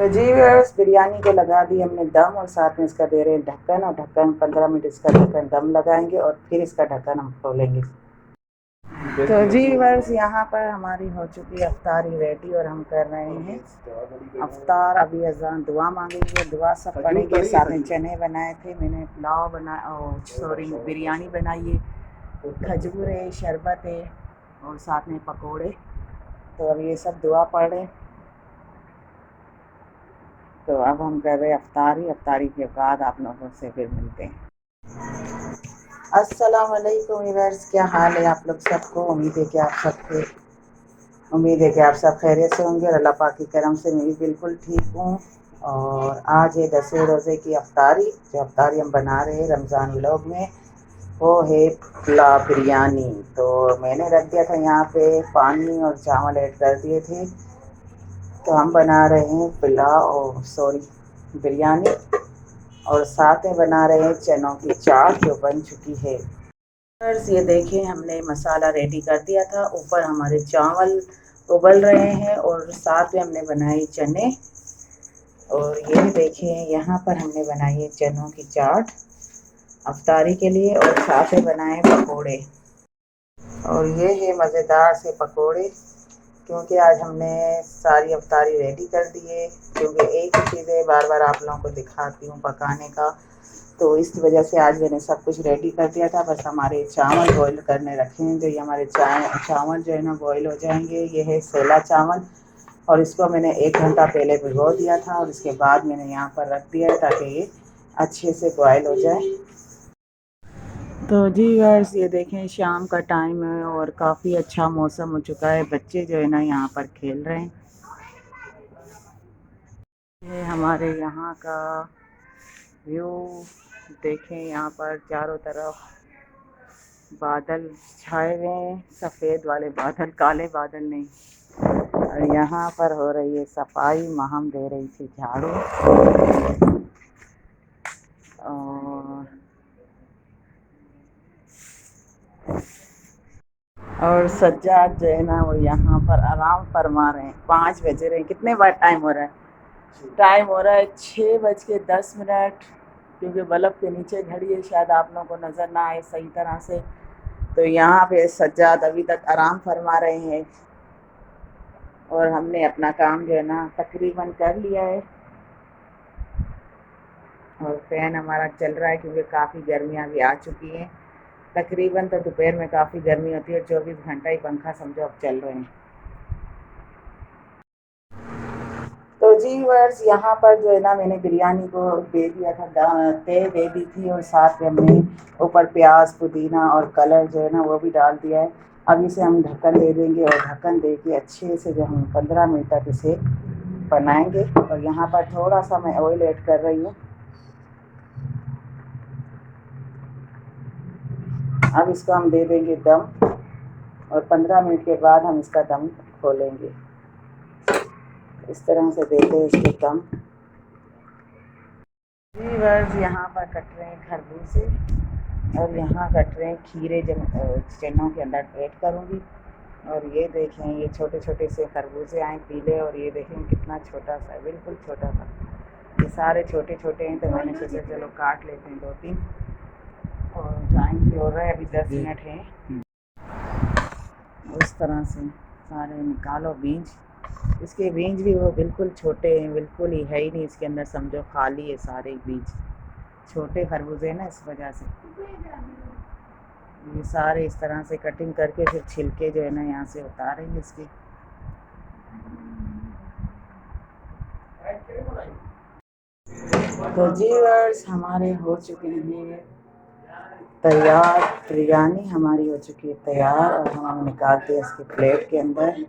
तो जी व्यूअर्स, बिरयानी को लगा दी हमने दम और साथ में इसका दे रहे हैं ढक्कन, और ढक्कन 15 मिनट इसका ढक्कन दम लगाएंगे और फिर इसका ढक्कन हम खोलेंगे। तो जी व्यूअर्स, यहाँ पर हमारी हो चुकी है अफ्तारी रेडी और हम कर रहे हैं अफ्तार। अभी अजान दुआ मांगेंगे, दुआ सब पढ़ेंगे। साथ में चने बनाए थे मैंने, पुलाव बनाया, सॉरी बिरयानी बनाई है, खजूर है, शरबत है और साथ में पकोड़े। तो अब ये सब दुआ पढ़ रहे। तो अब हम कर रहे अफ्तारी। अफ्तारी के बाद आप लोगों से फिर मिलते हैं। अस्सलाम वालेकुम व्यूअर्स, क्या हाल है आप लोग सबको? उम्मीद है कि आप सब खैरियत से होंगे और अल्लाह पाक की करम से मैं भी बिल्कुल ठीक हूँ। और आज है 10वें रोज़े की अफ्तारी। जो अफ्तारी हम बना रहे हैं रमज़ान व्लॉग में, वो है पुलाव बिरयानी। तो मैंने रख दिया था यहाँ पे पानी और चावल ऐड कर दिए थे। तो हम बना रहे हैं पुलाव, सॉरी बिरयानी, और साथ में बना रहे हैं चनों की चाट जो बन चुकी है। बस ये देखें, हमने मसाला रेडी कर दिया था, ऊपर हमारे चावल उबल रहे हैं और साथ में हमने बनाए चने। और ये देखें, यहाँ पर हमने बनाई है चनों की चाट अफ्तारी के लिए, और साथ में बनाए पकोड़े। और ये है मज़ेदार से पकोड़े, क्योंकि आज हमने सारी अफ्तारी रेडी कर दी है। क्योंकि एक ही चीज़ है, बार बार आप लोगों को दिखाती हूँ पकाने का, तो इस वजह से आज मैंने सब कुछ रेडी कर दिया था। बस हमारे चावल बॉईल करने रखे हैं। तो ये हमारे चावल जो है ना बॉईल हो जाएंगे। ये है सेला चावल, और इसको मैंने 1 घंटा पहले भिगो दिया था और इसके बाद मैंने यहाँ पर रख दिया है ताकि ये अच्छे से बॉईल हो जाए। तो जी यार्स, ये देखें शाम का टाइम है और काफ़ी अच्छा मौसम हो चुका है। बच्चे जो है ना यहाँ पर खेल रहे हैं। ये हमारे यहाँ का व्यू देखें, यहाँ पर चारों तरफ बादल छाए हुए हैं, सफ़ेद वाले बादल, काले बादल नहीं। और यहाँ पर हो रही है सफाई, महम दे रही थी झाड़ू। और सज्जाद जो है ना वो यहाँ पर आराम फरमा रहे हैं। 5 बज रहे हैं। कितने बार टाइम हो रहा है? टाइम हो रहा है 6:10। क्योंकि बल्ब के नीचे घड़ी है, शायद आप लोगों को नज़र ना आए सही तरह से। तो यहाँ पे सज्जाद अभी तक आराम फरमा रहे हैं और हमने अपना काम जो है ना तकरीबन कर लिया है। और फ़ैन हमारा चल रहा है क्योंकि काफ़ी गर्मियाँ भी आ चुकी हैं। तकरीबन तो दोपहर में काफ़ी गर्मी होती है, 24 घंटा ही पंखा समझो अब चल रहे हैं। तो जी वर्स, यहाँ पर जो है ना मैंने बिरयानी को दे दिया था, तेल दे दी थी, और साथ में हमने ऊपर प्याज, पुदीना और कलर जो है ना वो भी डाल दिया है। अब इसे हम ढक्कन दे देंगे और ढक्कन दे के अच्छे से जो हम 15 मिनट तक इसे बनाएंगे। और यहाँ पर थोड़ा सा मैं ऑयल ऐड कर रही हूँ। अब इसको हम दे देंगे दम, और 15 मिनट के बाद हम इसका दम खोलेंगे। इस तरह से देते हैं इसके दम। व्यूअर्स, यहाँ पर कट रहे हैं खरबूजे और यहाँ कट रहे हैं खीरे, जो चनों के अंदर ऐड करूँगी। और ये देखें, ये छोटे छोटे से खरबूजे आए पीले, और ये देखें कितना छोटा सा, बिल्कुल छोटा सा। ये सारे छोटे छोटे हैं, तो मैंने सोचा चलो काट लेते हैं 2-3। और टाइम भी हो रहा है, अभी 10 मिनट हैं। उस तरह से सारे निकालो बीज। इसके बीज भी वो बिल्कुल छोटे हैं, बिल्कुल ही है ही नहीं इसके अंदर, समझो खाली है सारे बीज। छोटे खरबूजे ना, इस वजह से ये सारे इस तरह से कटिंग करके फिर छिलके जो है ना यहाँ से उतारेंगे इसके। तो जी व्यूअर्स, हमारे हो चुके हैं तैयार। बिरयानी हमारी हो चुकी है तैयार, और हम निकालते हैं इसके प्लेट के अंदर।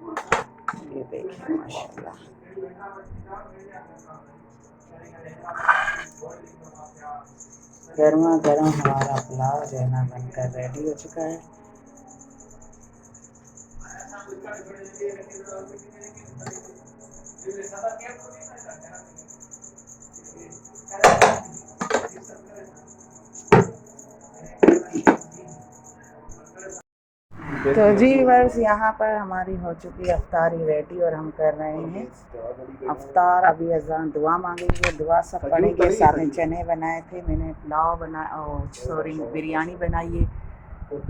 ये देखिए माशाल्लाह, गर्मा गर्म हमारा पुलाव जो है ना बनकर रेडी हो चुका है। तो जी बस यहाँ पर हमारी हो चुकी अफ्तारी रेडी और हम कर रहे हैं अफ्तार। अभी अजान दुआ मांगेंगे, दुआ सब पढ़ेंगे। साथ में चने बनाए थे मैंने, पुलाव बनाया और सॉरी बिरयानी बनाई है,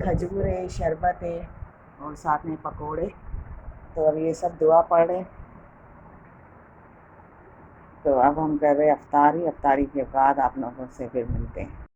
खजूर है, शरबत है और साथ में पकोड़े। तो अब ये सब दुआ पढ़े, तो अब हम कर रहे अफ्तारी। अफ्तारी के बाद आप लोगों से फिर मिलते हैं।